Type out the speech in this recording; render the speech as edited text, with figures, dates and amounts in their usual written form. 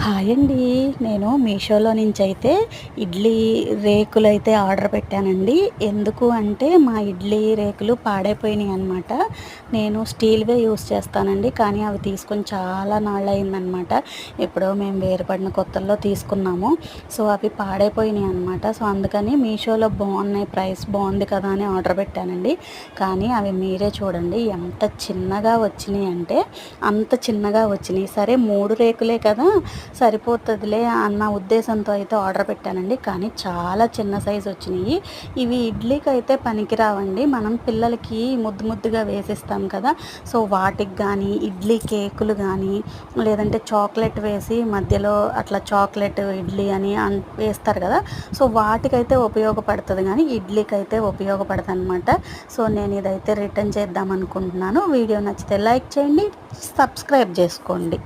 Hi అండి. నేను మీషోలో నుంచి అయితే ఇడ్లీ రేకులు అయితే ఆర్డర్ పెట్టానండి. ఎందుకు అంటే మా ఇడ్లీ రేకులు పాడైపోయినాయి అనమాట. నేను స్టీల్వే యూస్ చేస్తానండి, కానీ అవి తీసుకొని చాలా నాళ్ళు అయిందనమాట. ఎప్పుడో మేము వేరుపడిన కొత్తల్లో తీసుకున్నాము. సో అవి పాడైపోయినాయి అనమాట. సో అందుకని మీషోలో బాగున్నాయి, ప్రైస్ బాగుంది కదా అని ఆర్డర్ పెట్టానండి. కానీ అవి మీరే చూడండి ఎంత చిన్నగా వచ్చినాయి అంటే అంత చిన్నగా వచ్చినాయి. సరే 3 రేకులే కదా సరిపోతుందిలే అన్న ఉద్దేశంతో అయితే ఆర్డర్ పెట్టానండి. కానీ చాలా చిన్న సైజు వచ్చినాయి. ఇవి ఇడ్లీకి అయితే పనికిరావండి. మనం పిల్లలకి ముద్దు ముద్దుగా వేసిస్తాం కదా, సో వాటికి కానీ ఇడ్లీ కేకులు కానీ లేదంటే చాక్లెట్ వేసి మధ్యలో అట్లా చాక్లెట్ ఇడ్లీ అని వేస్తారు కదా, సో వాటికైతే ఉపయోగపడుతుంది కానీ ఇడ్లీకి అయితే ఉపయోగపడుతుంది అనమాట. సో నేను ఇదైతే రిటర్న్ చేద్దాం అనుకుంటున్నాను. వీడియో నచ్చితే లైక్ చేయండి, సబ్స్క్రైబ్ చేసుకోండి.